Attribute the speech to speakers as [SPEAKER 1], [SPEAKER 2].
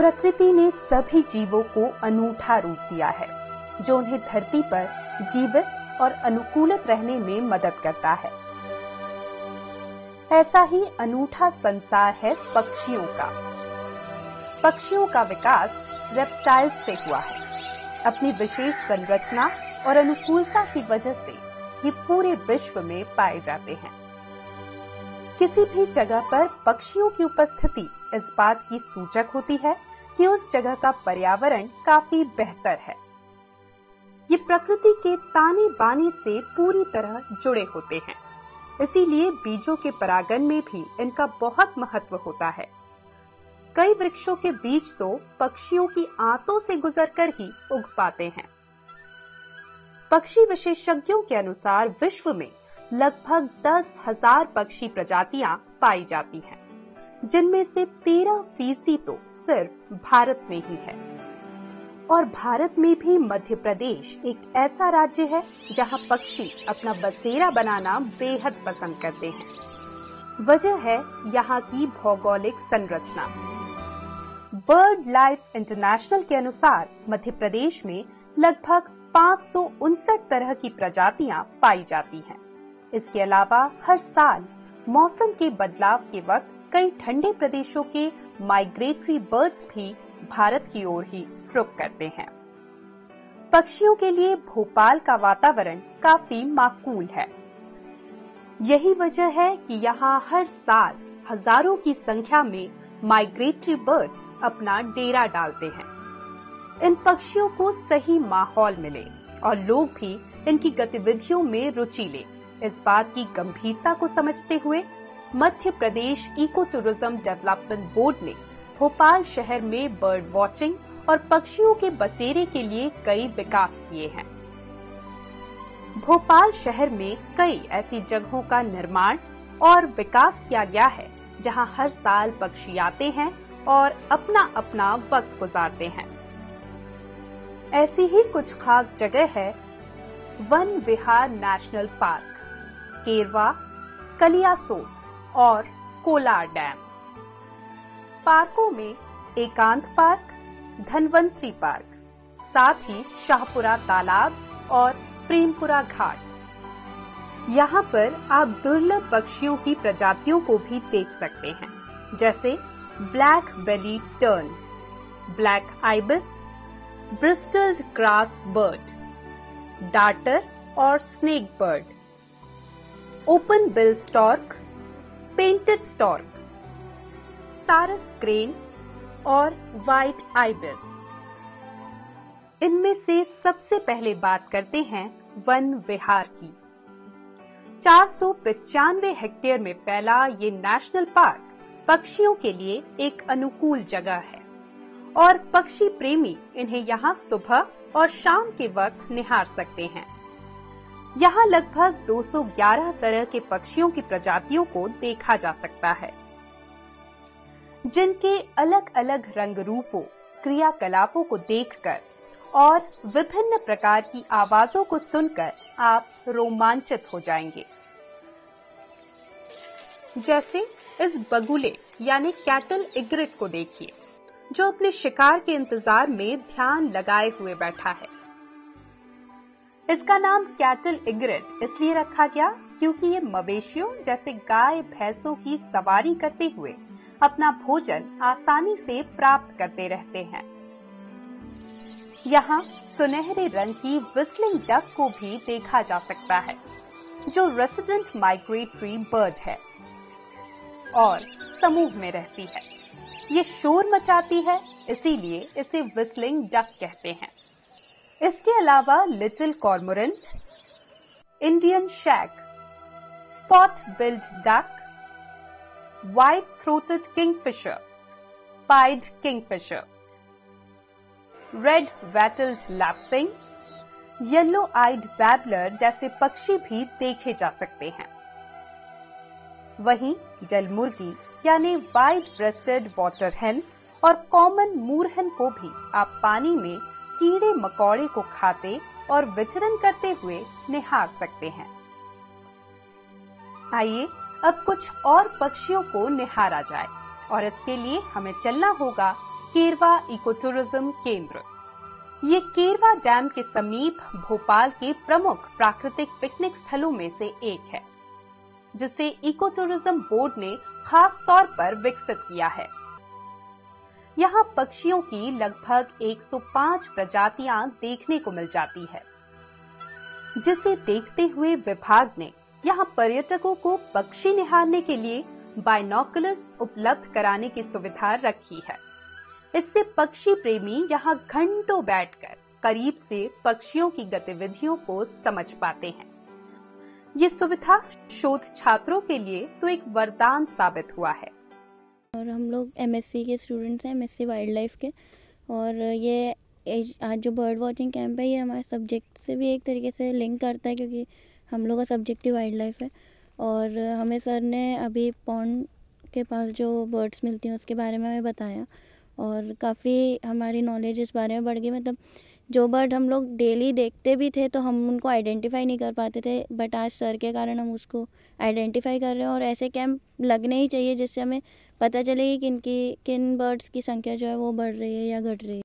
[SPEAKER 1] प्रकृति ने सभी जीवों को अनूठा रूप दिया है जो उन्हें धरती पर जीवित और अनुकूलित रहने में मदद करता है। ऐसा ही अनूठा संसार है पक्षियों का। पक्षियों का विकास रेप्टाइल्स से हुआ है। अपनी विशेष संरचना और अनुकूलता की वजह से ये पूरे विश्व में पाए जाते हैं। किसी भी जगह पर पक्षियों की उपस्थिति इस बात की सूचक होती है कि उस जगह का पर्यावरण काफी बेहतर है। ये प्रकृति के ताने बाने से पूरी तरह जुड़े होते हैं, इसीलिए बीजों के परागण में भी इनका बहुत महत्व होता है। कई वृक्षों के बीज तो पक्षियों की आंतों से गुजरकर ही उग पाते हैं। पक्षी विशेषज्ञों के अनुसार विश्व में लगभग 10,000 पक्षी प्रजातियां पाई जाती हैं, जिनमें से 13% तो सिर्फ भारत में ही है। और भारत में भी मध्य प्रदेश एक ऐसा राज्य है जहां पक्षी अपना बसेरा बनाना बेहद पसंद करते हैं। वजह है यहाँ की भौगोलिक संरचना। बर्ड लाइफ इंटरनेशनल के अनुसार मध्य प्रदेश में लगभग 559 तरह की प्रजातियां पाई जाती हैं। इसके अलावा हर साल मौसम के बदलाव के वक्त कई ठंडे प्रदेशों के माइग्रेटरी बर्ड्स भी भारत की ओर ही रुख करते हैं। पक्षियों के लिए भोपाल का वातावरण काफी माकूल है। यही वजह है कि यहाँ हर साल हजारों की संख्या में माइग्रेटरी बर्ड्स अपना डेरा डालते हैं। इन पक्षियों को सही माहौल मिले और लोग भी इनकी गतिविधियों में रुचि लें, इस बात की गंभीरता को समझते हुए Madhya Pradesh eco tourism development board ने भोपाल शहर में बर्ड वॉचिंग और पक्षियों के बसेरे के लिए कई विकास किए हैं। भोपाल शहर में कई ऐसी जगहों का निर्माण और विकास किया गया है जहां हर साल पक्षी आते हैं और अपना अपना वक्त गुजारते हैं। ऐसी ही कुछ खास जगह है वन विहार नेशनल पार्क, केरवा, कलियासोत और कोलार डैम। पार्कों में एकांत पार्क, धनवंतरी पार्क, साथ ही शाहपुरा तालाब और प्रेमपुरा घाट। यहाँ पर आप दुर्लभ पक्षियों की प्रजातियों को भी देख सकते हैं, जैसे black belly tern, black ibis, bristled grass bird, darter और snake bird, open bill stork, painted stork, sarus crane और व्हाइट आइबिस। इनमें से सबसे पहले बात करते हैं वन विहार की। 495 हेक्टेयर में फैला ये नेशनल पार्क पक्षियों के लिए एक अनुकूल जगह है और पक्षी प्रेमी इन्हें यहाँ सुबह और शाम के वक्त निहार सकते हैं। यहाँ लगभग 211 तरह के पक्षियों की प्रजातियों को देखा जा सकता है, जिनके अलग अलग रंग रूपों, क्रियाकलापों को देखकर और विभिन्न प्रकार की आवाजों को सुनकर आप रोमांचित हो जाएंगे। जैसे इस बगुले यानी कैटल इग्रेट को देखिए, जो अपने शिकार के इंतजार में ध्यान लगाए हुए बैठा है। इसका नाम कैटल इग्रेट इसलिए रखा गया क्योंकि ये मवेशियों जैसे गाय भैंसों की सवारी करते हुए अपना भोजन आसानी से प्राप्त करते रहते हैं। यहाँ सुनहरे रंग की व्हिस्लिंग डक को भी देखा जा सकता है, जो रेसिडेंट माइग्रेटरी बर्ड है और समूह में रहती है। ये शोर मचाती है, इसीलिए इसे व्हिस्लिंग डक कहते हैं। इसके अलावा little cormorant, Indian shag, spot billed duck, white throated kingfisher, pied kingfisher, red wattled lapwing, yellow eyed babbler जैसे पक्षी भी देखे जा सकते हैं। वहीं जलमुर्गी यानी व्हाइट ब्रेस्टेड वाटर हेन और कॉमन मूरहन को भी आप पानी में कीड़े मकोड़े को खाते और विचरण करते हुए निहार सकते हैं। आइए अब कुछ और पक्षियों को निहारा जाए और इसके लिए हमें चलना होगा केरवा इको टूरिज्म केंद्र। ये केरवा डैम के समीप भोपाल के प्रमुख प्राकृतिक पिकनिक स्थलों में से एक है, जिसे इको टूरिज्म बोर्ड ने खास तौर पर विकसित किया है। यहाँ पक्षियों की लगभग 105 प्रजातियां देखने को मिल जाती है, जिसे देखते हुए विभाग ने यहाँ पर्यटकों को पक्षी निहारने के लिए बाइनोकुलर्स उपलब्ध कराने की सुविधा रखी है। इससे पक्षी प्रेमी यहाँ घंटों बैठकर करीब से पक्षियों की गतिविधियों को समझ पाते हैं। ये सुविधा शोध छात्रों के लिए तो एक वरदान साबित हुआ है।
[SPEAKER 2] और हम लोग एमएससी के स्टूडेंट्स हैं, एमएससी वाइल्ड लाइफ के। और ये आज जो बर्ड वॉचिंग कैंप है, ये हमारे सब्जेक्ट से भी एक तरीके से लिंक करता है, क्योंकि हम लोग का सब्जेक्ट ही वाइल्ड लाइफ है। और हमें सर ने अभी पॉन्ड के पास जो बर्ड्स मिलती हैं उसके बारे में हमें बताया, और काफ़ी हमारी नॉलेज इस बारे में बढ़ गई। मतलब जो बर्ड हम लोग डेली देखते भी थे तो हम उनको आइडेंटिफाई नहीं कर पाते थे, बट आज सर के कारण हम उसको आइडेंटिफाई कर रहे हैं। और ऐसे कैंप लगने ही चाहिए, जिससे हमें पता चले कि किन बर्ड्स की संख्या जो है वो बढ़ रही है या घट रही है।